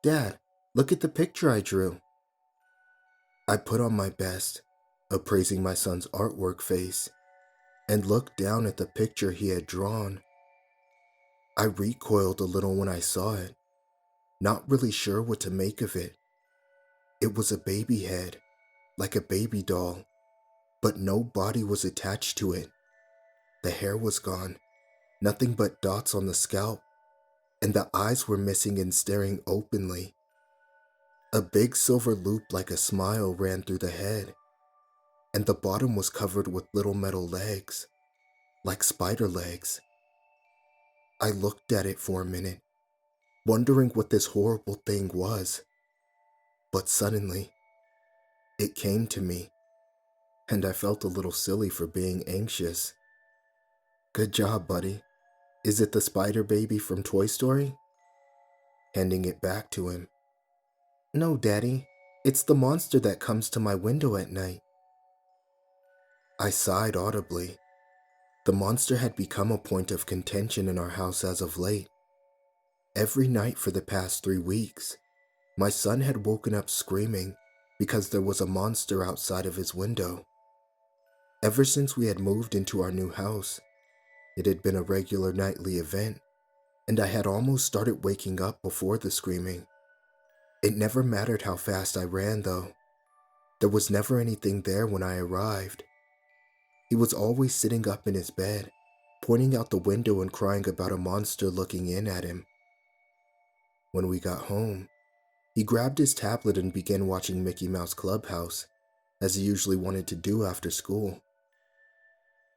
Dad, look at the picture I drew. I put on my best, appraising my son's artwork face, and looked down at the picture he had drawn. I recoiled a little when I saw it, not really sure what to make of it. It was a baby head, like a baby doll, but no body was attached to it. The hair was gone, nothing but dots on the scalp, and the eyes were missing and staring openly. A big silver loop like a smile ran through the head, and the bottom was covered with little metal legs, like spider legs. I looked at it for a minute, wondering what this horrible thing was, but suddenly, it came to me, and I felt a little silly for being anxious. Good job, buddy. Is it the spider baby from Toy Story? Handing it back to him. No, Daddy. It's the monster that comes to my window at night. I sighed audibly. The monster had become a point of contention in our house as of late. Every night for the past 3 weeks, my son had woken up screaming because there was a monster outside of his window. Ever since we had moved into our new house, it had been a regular nightly event, and I had almost started waking up before the screaming. It never mattered how fast I ran, though. There was never anything there when I arrived. He was always sitting up in his bed, pointing out the window and crying about a monster looking in at him. When we got home, he grabbed his tablet and began watching Mickey Mouse Clubhouse, as he usually wanted to do after school.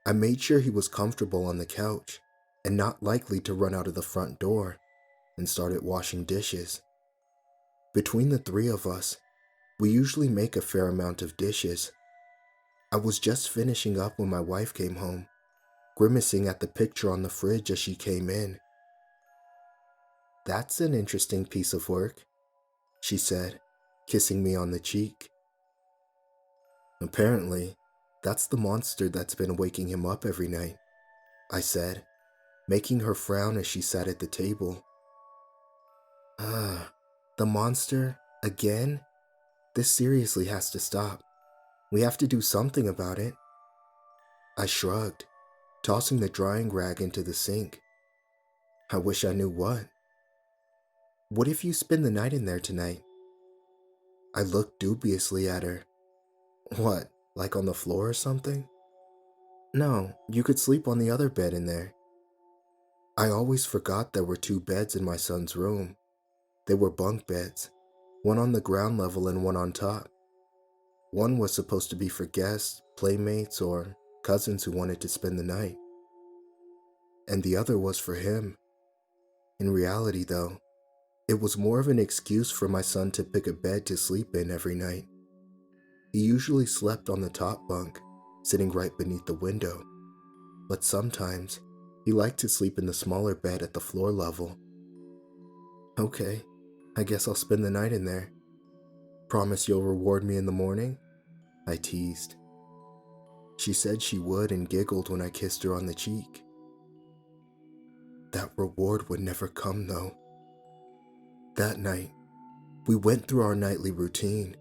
I made sure he was comfortable on the couch and not likely to run out of the front door, and started washing dishes. Between the three of us, we usually make a fair amount of dishes. I was just finishing up when my wife came home, grimacing at the picture on the fridge as she came in. That's an interesting piece of work, she said, kissing me on the cheek. Apparently, that's the monster that's been waking him up every night, I said, making her frown as she sat at the table. The monster? Again? This seriously has to stop. We have to do something about it. I shrugged, tossing the drying rag into the sink. I wish I knew what. What if you spend the night in there tonight? I looked dubiously at her. What, like on the floor or something? No, you could sleep on the other bed in there. I always forgot there were 2 beds in my son's room. They were bunk beds, one on the ground level and one on top. One was supposed to be for guests, playmates, or cousins who wanted to spend the night. And the other was for him. In reality, though, it was more of an excuse for my son to pick a bed to sleep in every night. He usually slept on the top bunk, sitting right beneath the window, but sometimes he liked to sleep in the smaller bed at the floor level. Okay, I guess I'll spend the night in there. Promise you'll reward me in the morning? I teased. She said she would and giggled when I kissed her on the cheek. That reward would never come, though. That night, we went through our nightly routine.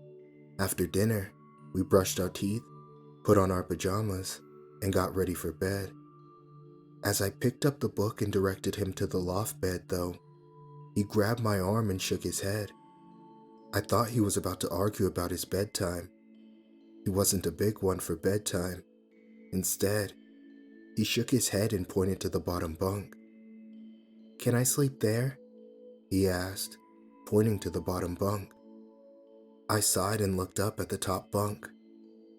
After dinner, we brushed our teeth, put on our pajamas, and got ready for bed. As I picked up the book and directed him to the loft bed, though, he grabbed my arm and shook his head. I thought he was about to argue about his bedtime. He wasn't a big one for bedtime. Instead, he shook his head and pointed to the bottom bunk. Can I sleep there? He asked, pointing to the bottom bunk. I sighed and looked up at the top bunk,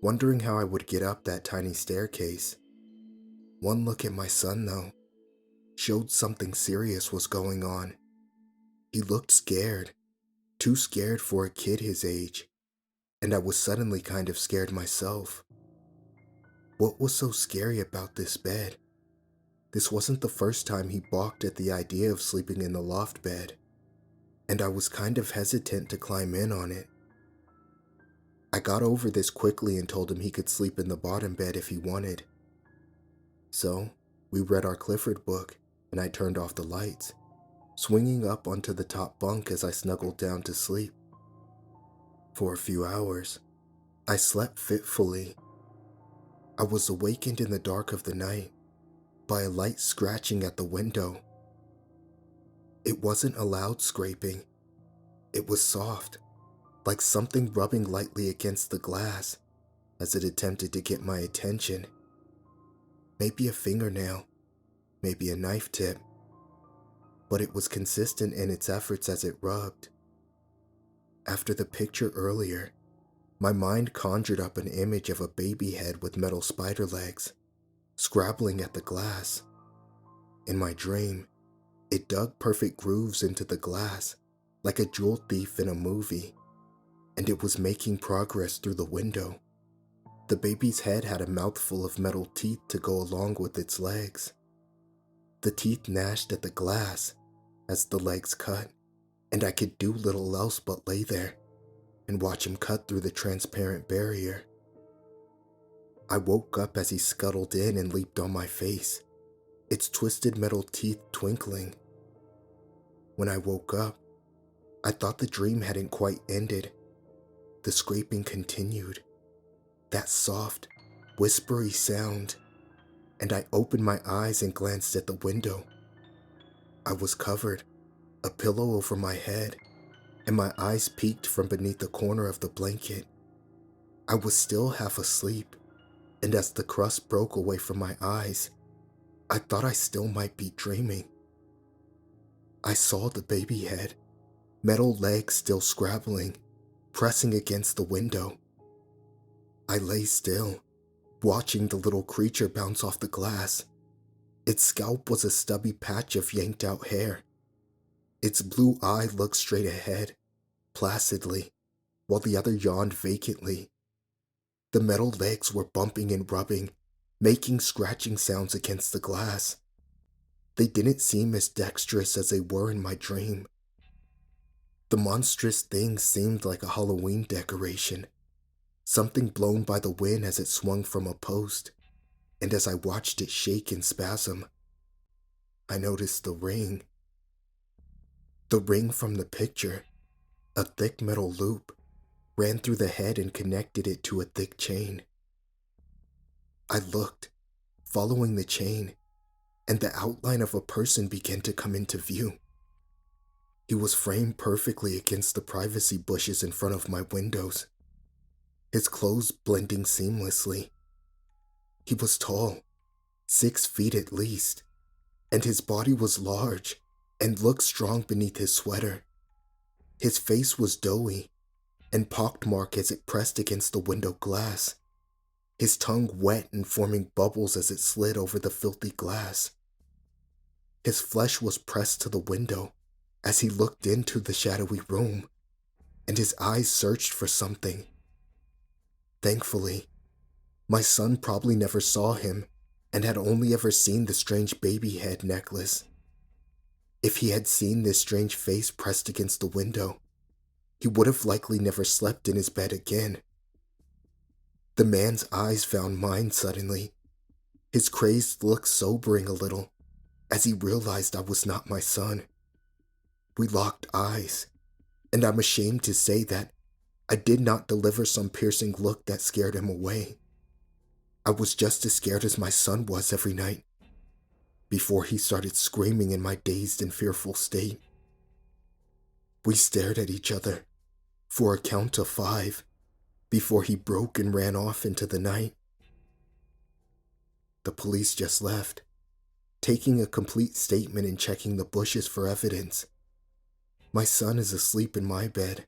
wondering how I would get up that tiny staircase. One look at my son, though, showed something serious was going on. He looked scared, too scared for a kid his age, and I was suddenly kind of scared myself. What was so scary about this bed? This wasn't the first time he balked at the idea of sleeping in the loft bed, and I was kind of hesitant to climb in on it. I got over this quickly and told him he could sleep in the bottom bed if he wanted. So, we read our Clifford book, and I turned off the lights. swinging up onto the top bunk as I snuggled down to sleep. For a few hours, I slept fitfully. I was awakened in the dark of the night by a light scratching at the window. It wasn't a loud scraping. It was soft, like something rubbing lightly against the glass as it attempted to get my attention. Maybe a fingernail, maybe a knife tip, but it was consistent in its efforts as it rubbed. After the picture earlier, my mind conjured up an image of a baby head with metal spider legs, scrabbling at the glass. In my dream, it dug perfect grooves into the glass, like a jewel thief in a movie, and it was making progress through the window. The baby's head had a mouthful of metal teeth to go along with its legs. The teeth gnashed at the glass as the legs cut, and I could do little else but lay there and watch him cut through the transparent barrier. I woke up as he scuttled in and leaped on my face, its twisted metal teeth twinkling. When I woke up, I thought the dream hadn't quite ended. The scraping continued, that soft, whispery sound, and I opened my eyes and glanced at the window. I was covered, a pillow over my head, and my eyes peeked from beneath the corner of the blanket. I was still half asleep, and as the crust broke away from my eyes, I thought I still might be dreaming. I saw the baby head, metal legs still scrabbling, pressing against the window. I lay still, watching the little creature bounce off the glass. Its scalp was a stubby patch of yanked out hair. Its blue eye looked straight ahead, placidly, while the other yawned vacantly. The metal legs were bumping and rubbing, making scratching sounds against the glass. They didn't seem as dexterous as they were in my dream. The monstrous thing seemed like a Halloween decoration, something blown by the wind as it swung from a post, and as I watched it shake and spasm, I noticed the ring. The ring from the picture, a thick metal loop, ran through the head and connected it to a thick chain. I looked, following the chain, and the outline of a person began to come into view. He was framed perfectly against the privacy bushes in front of my windows, his clothes blending seamlessly. He was tall, 6 feet at least, and his body was large and looked strong beneath his sweater. His face was doughy and pockmarked as it pressed against the window glass, his tongue wet and forming bubbles as it slid over the filthy glass. His flesh was pressed to the window as he looked into the shadowy room, and his eyes searched for something. Thankfully, my son probably never saw him and had only ever seen the strange baby head necklace. If he had seen this strange face pressed against the window, he would have likely never slept in his bed again. The man's eyes found mine suddenly, his crazed look sobering a little as he realized I was not my son. We locked eyes, and I'm ashamed to say that I did not deliver some piercing look that scared him away. I was just as scared as my son was every night, before he started screaming in my dazed and fearful state. We stared at each other for a count of 5 before he broke and ran off into the night. The police just left, taking a complete statement and checking the bushes for evidence. My son is asleep in my bed,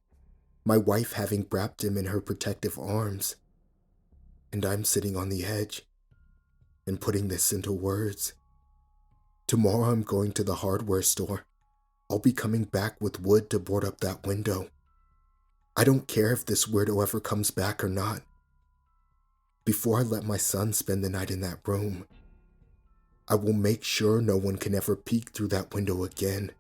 my wife having wrapped him in her protective arms, and I'm sitting on the edge and putting this into words. Tomorrow I'm going to the hardware store. I'll be coming back with wood to board up that window. I don't care if this weirdo ever comes back or not. Before I let my son spend the night in that room, I will make sure no one can ever peek through that window again.